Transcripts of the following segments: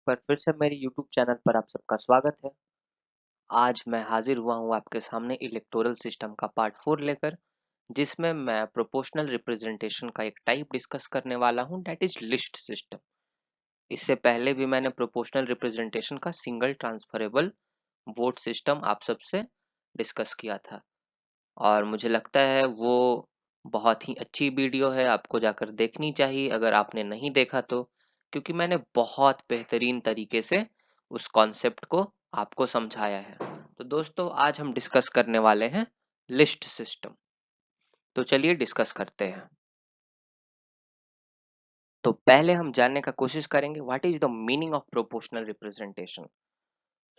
पर फिर से मेरे YouTube चैनल पर आप सबका स्वागत है। आज मैं हाजिर हुआ हूँ आपके सामने इलेक्टोरल सिस्टम का पार्ट 4 लेकर, जिसमें मैं प्रोपोर्शनल रिप्रेजेंटेशन का एक टाइप डिस्कस करने वाला हूँ, दैट इज लिस्ट सिस्टम। इससे पहले भी मैंने प्रोपोर्शनल रिप्रेजेंटेशन का सिंगल ट्रांसफरेबल वोट सिस्टम आप सबसे डिस्कस किया था और मुझे लगता है वो बहुत ही अच्छी वीडियो है, आपको जाकर देखनी चाहिए अगर आपने नहीं देखा तो, क्योंकि मैंने बहुत बेहतरीन तरीके से उस कॉन्सेप्ट को आपको समझाया है। तो दोस्तों आज हम डिस्कस करने वाले हैं लिस्ट सिस्टम। तो चलिए डिस्कस करते हैं। तो पहले हम जानने का कोशिश करेंगे what is the meaning of proportional representation.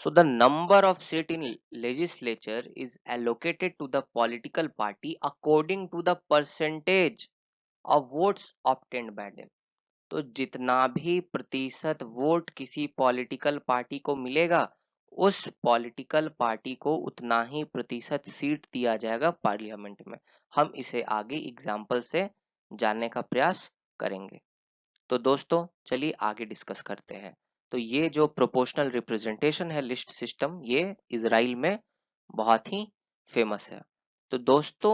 So the number of seat in legislature is allocated to the political party according to the percentage of votes obtained by them। तो जितना भी प्रतिशत वोट किसी पॉलिटिकल पार्टी को मिलेगा, उस political party को उतना ही प्रतिशत सीट दिया जाएगा पार्लियामेंट में। हम इसे आगे एग्जाम्पल से जानने का प्रयास करेंगे। तो दोस्तों चलिए आगे डिस्कस करते हैं। तो ये जो प्रोपोर्शनल रिप्रेजेंटेशन है लिस्ट सिस्टम, ये इजराइल में बहुत ही फेमस है। तो दोस्तों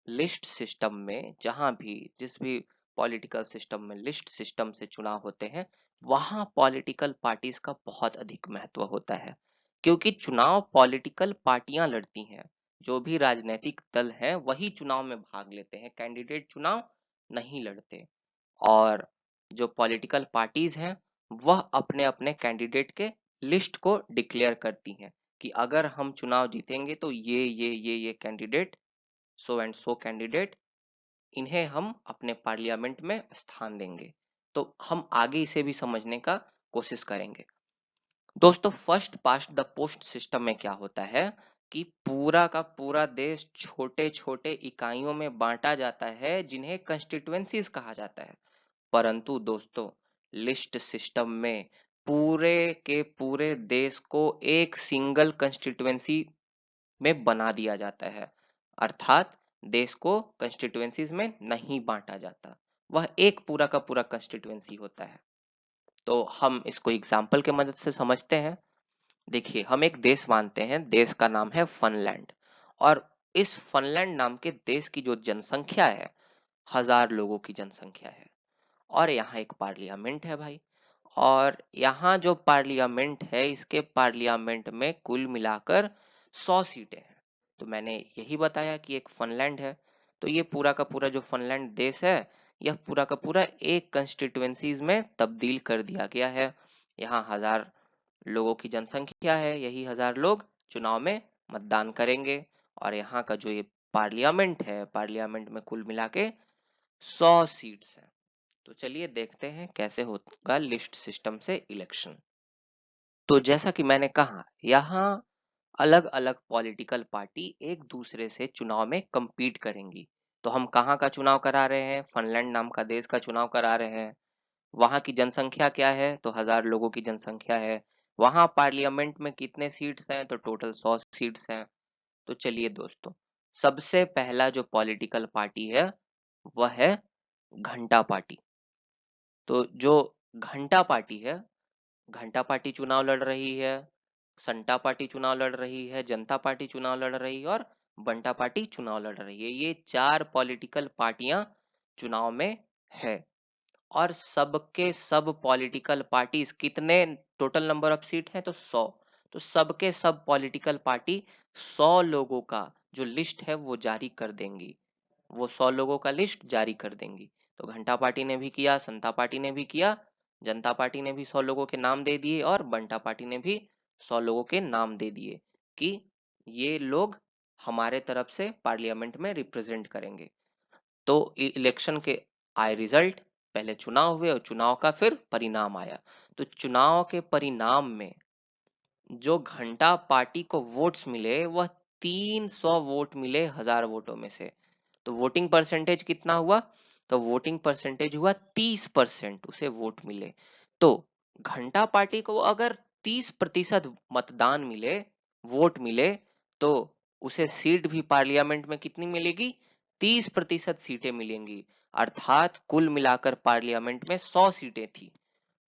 लिस्ट सिस्टम में जहां भी जिस भी पॉलिटिकल सिस्टम में लिस्ट सिस्टम से चुनाव होते हैं, वहां पॉलिटिकल पार्टीज का बहुत अधिक महत्व होता है, क्योंकि चुनाव पॉलिटिकल पार्टियां लड़ती हैं। जो भी राजनीतिक दल हैं वही चुनाव में भाग लेते हैं, कैंडिडेट चुनाव नहीं लड़ते। और जो पॉलिटिकल पार्टीज हैं वह अपने अपने कैंडिडेट के लिस्ट को डिक्लेयर करती हैं कि अगर हम चुनाव जीतेंगे तो ये candidate, so and so candidate, इन्हें हम अपने पार्लियामेंट में स्थान देंगे। तो हम आगे इसे भी समझने का कोशिश करेंगे। दोस्तों first past the post system में क्या होता है कि पूरा का पूरा देश छोटे छोटे इकाइयों में बांटा जाता है जिन्हें कंस्टिट्यूएंसीज कहा जाता है। परंतु दोस्तों लिस्ट सिस्टम में पूरे के पूरे देश को एक सिंगल कंस्टिट्यूएंसी में बना दिया जाता है, अर्थात देश को कंस्टिट्यूएंसीज में नहीं बांटा जाता, वह एक पूरा का पूरा कंस्टिट्यूएंसी होता है। तो हम इसको एग्जाम्पल के मदद से समझते हैं। देखिए हम एक देश मानते हैं, देश का नाम है फनलैंड, और इस फनलैंड नाम के देश की जो जनसंख्या है 1000 लोगों की जनसंख्या है। और यहाँ एक पार्लियामेंट है भाई, और यहाँ जो पार्लियामेंट है इसके पार्लियामेंट में कुल मिलाकर 100 सीटें हैं। तो मैंने यही बताया कि एक फनलैंड है। तो ये पूरा का पूरा जो फनलैंड देश है, यह पूरा का पूरा एक कंस्टिट्यूएंसीज में तब्दील कर दिया गया है। यहाँ 1000 लोगों की जनसंख्या है, यही 1000 लोग चुनाव में मतदान करेंगे। और यहाँ का जो ये पार्लियामेंट है, पार्लियामेंट में कुल मिला के 100 सीट्स हैं। तो चलिए देखते हैं कैसे होगा लिस्ट सिस्टम से इलेक्शन। तो जैसा कि मैंने कहा, यहाँ अलग अलग पॉलिटिकल पार्टी एक दूसरे से चुनाव में compete करेंगी। तो हम कहाँ का चुनाव करा रहे हैं? फिनलैंड नाम का देश का चुनाव करा रहे हैं। वहां की जनसंख्या क्या है? तो 1000 लोगों की जनसंख्या है। वहां पार्लियामेंट में कितने सीट्स हैं? तो टोटल 100 सीट्स हैं। तो चलिए दोस्तों, सबसे पहला जो पॉलिटिकल पार्टी है वह है घंटा पार्टी। तो जो घंटा पार्टी है, घंटा पार्टी चुनाव लड़ रही है, संटा पार्टी चुनाव लड़ रही है, जनता पार्टी चुनाव लड़ रही है और बंटा पार्टी चुनाव लड़ रही है। ये 4 पॉलिटिकल पार्टियां चुनाव में है। और सबके सब पॉलिटिकल पार्टीज कितने, टोटल नंबर ऑफ सीट है तो 100। तो सबके सब पॉलिटिकल पार्टी 100 लोगों का जो लिस्ट है वो जारी कर देंगी, वो 100 लोगों का लिस्ट जारी कर देंगी। तो घंटा पार्टी ने भी किया, संता पार्टी ने भी किया, जनता पार्टी ने भी 100 लोगों के नाम दे दिए और बंटा पार्टी ने भी 100 लोगों के नाम दे दिए कि ये लोग हमारे तरफ से पार्लियामेंट में रिप्रेजेंट करेंगे। तो इलेक्शन के आए रिजल्ट, पहले चुनाव हुए और चुनाव का फिर परिणाम आया। तो चुनाव के परिणाम में जो घंटा पार्टी को वोट्स मिले वह 300 वोट मिले 1000 वोटों में से। तो वोटिंग परसेंटेज कितना हुआ? तो वोटिंग परसेंटेज हुआ 30%, उसे वोट मिले। तो घंटा पार्टी को अगर 30% मतदान मिले, वोट मिले, तो उसे सीट भी पार्लियामेंट में कितनी मिलेगी? 30% सीटें मिलेंगी। अर्थात कुल मिलाकर पार्लियामेंट में 100 सीटें थी।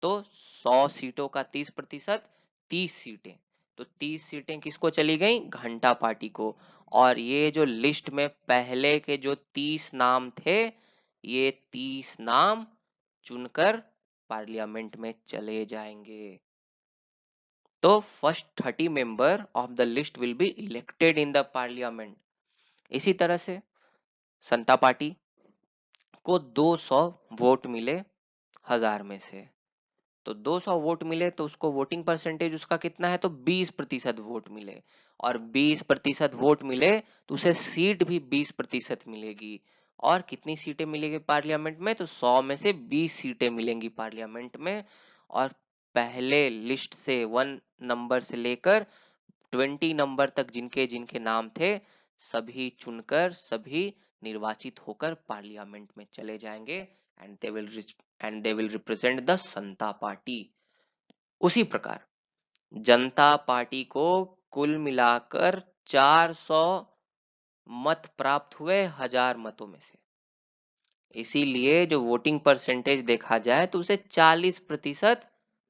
तो 100 सीटों का 30%, 30 सीटें। तो 30 सीटें किसको चली गई? घंटा पार्टी को। और ये जो लिस्ट में पहले के जो 30 नाम थे, ये 30 नाम चुनकर पार्लियामेंट में चले जाएंगे। तो first 30 member of the list will be elected in the parliament. इसी तरह से जनता पार्टी को 200 वोट मिले 1000 में से। तो 200 वोट मिले तो उसको वोटिंग परसेंटेज उसका कितना है? तो 20% वोट मिले। और 20% वोट मिले तो उसे सीट भी 20% मिलेगी। और कितनी सीटें मिलेगी पार्लियामेंट में? तो 100 में से 20 सीटें मिलेंगी पार्लियामेंट में। और पहले लिस्ट से 1 नंबर से लेकर 20 नंबर तक जिनके जिनके नाम थे, सभी चुनकर, सभी निर्वाचित होकर पार्लियामेंट में चले जाएंगे। And they will represent the Janata party. उसी प्रकार जनता पार्टी को कुल मिलाकर 400 मत प्राप्त हुए 1000 मतों में से। इसीलिए जो वोटिंग परसेंटेज देखा जाए तो उसे 40%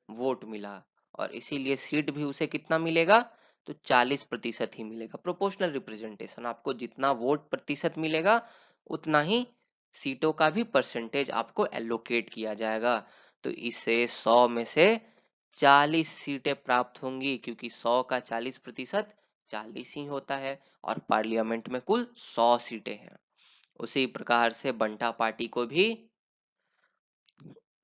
वोट मिला। और इसीलिए सीट भी उसे कितना मिलेगा? तो 40% ही मिलेगा। प्रोपोर्शनल रिप्रेजेंटेशन, आपको जितना वोट प्रतिशत मिलेगा उतना ही सीटों का भी परसेंटेज आपको एलोकेट किया जाएगा। तो इसे 100 में से 40 सीटें प्राप्त होंगी, क्योंकि 100 का 40% 40 ही होता है। और पार्लियामेंट में कुल 100 सीटें हैं। उसी प्रकार से बंटा पार्टी को भी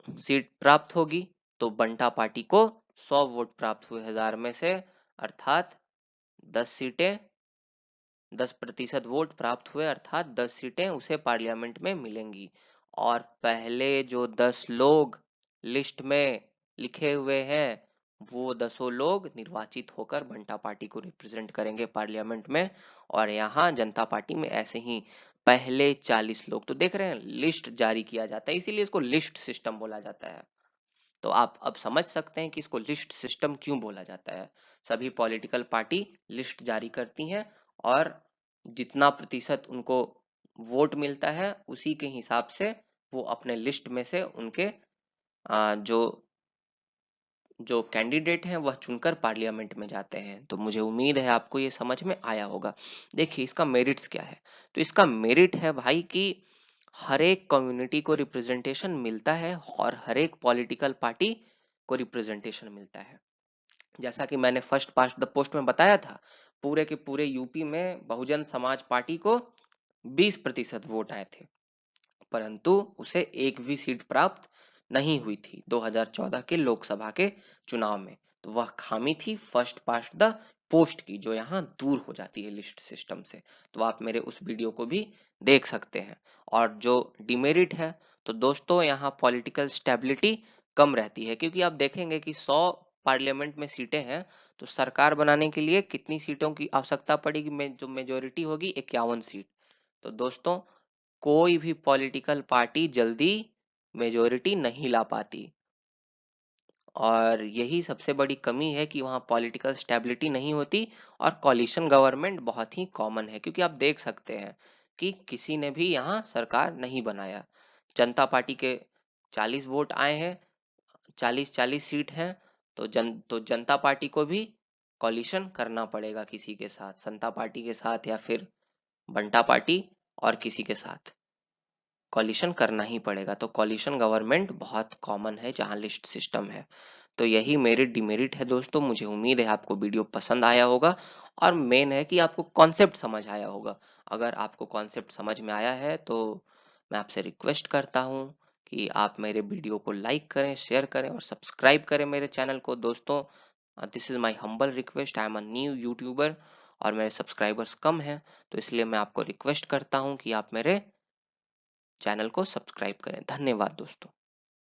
सीट प्राप्त होगी। तो बंटा पार्टी को 100 वोट प्राप्त हुए 1000 में से, अर्थात 10 सीटें, 10% वोट प्राप्त हुए, अर्थात 10 सीटें उसे पार्लियामेंट में मिलेंगी। और पहले जो 10 लोग लिस्ट में लिखे हुए हैं, वो 10 लोग निर्वाचित होकर बंटा पार्टी को रिप्रेजेंट करेंगे पार्लियामेंट में। और यहाँ जनता पार्टी में ऐसे ही पहले 40 लोग, तो देख रहे हैं लिस्ट जारी किया जाता है, इसीलिए इसको लिस्ट सिस्टम बोला जाता है। तो आप अब समझ सकते हैं कि इसको लिस्ट सिस्टम क्यों बोला जाता है। सभी पॉलिटिकल पार्टी लिस्ट जारी करती हैं, और जितना प्रतिशत उनको वोट मिलता है उसी के हिसाब से वो अपने लिस्ट में से उनके जो जो कैंडिडेट हैं वह चुनकर पार्लियामेंट में जाते हैं। तो मुझे उम्मीद है आपको ये समझ में आया होगा। देखिए इसका मेरिट्स क्या है। तो इसका मेरिट है भाई कि हर एक कम्युनिटी को रिप्रेजेंटेशन मिलता है और हर एक पॉलिटिकल पार्टी को रिप्रेजेंटेशन मिलता है। जैसा कि मैंने फर्स्ट पास्ट द पोस्ट में बताया था, पूरे के पूरे यूपी में बहुजन समाज पार्टी को 20% वोट आए थे, परंतु उसे एक भी सीट प्राप्त नहीं हुई थी 2014 के लोकसभा के चुनाव में। तो वह खामी थी फर्स्ट पास्ट द पोस्ट की, जो यहाँ दूर हो जाती है लिस्ट सिस्टम से। तो आप मेरे उस वीडियो को भी देख सकते हैं। और जो डिमेरिट है, तो दोस्तों यहाँ पॉलिटिकल स्टेबिलिटी कम रहती है, क्योंकि आप देखेंगे कि 100 पार्लियामेंट में सीटें हैं, तो सरकार बनाने के लिए कितनी सीटों की आवश्यकता पड़ेगी? जो मेजोरिटी होगी 51 सीट। तो दोस्तों कोई भी पॉलिटिकल पार्टी जल्दी मेजोरिटी नहीं ला पाती। और यही सबसे बड़ी कमी है कि वहाँ पॉलिटिकल स्टेबिलिटी नहीं होती, और कॉलिशन गवर्नमेंट बहुत ही कॉमन है। क्योंकि आप देख सकते हैं कि किसी ने भी यहाँ सरकार नहीं बनाया। जनता पार्टी के 40 वोट आए हैं, 40-40 सीट हैं। तो जनता पार्टी को भी कॉलिशन करना पड़ेगा किसी के साथ, जनता पार्टी के साथ या फिर बंटा पार्टी, और किसी के साथ कॉलिशन करना ही पड़ेगा। तो कॉलिशन गवर्नमेंट बहुत कॉमन है जहां लिस्ट सिस्टम है। तो यही मेरिट डिमेरिट है दोस्तों। मुझे उम्मीद है आपको वीडियो पसंद आया होगा, और मेन है कि आपको कॉन्सेप्ट समझ आया होगा। अगर आपको कॉन्सेप्ट समझ में आया है तो मैं आपसे रिक्वेस्ट करता हूँ कि आप मेरे वीडियो को लाइक करें, शेयर करें और सब्सक्राइब करें मेरे चैनल को दोस्तों। This is my humble request. I am a new YouTuber और मेरे सब्सक्राइबर्स कम हैं, तो इसलिए मैं आपको रिक्वेस्ट करता हूँ कि आप मेरे चैनल को सब्सक्राइब करें। धन्यवाद दोस्तों।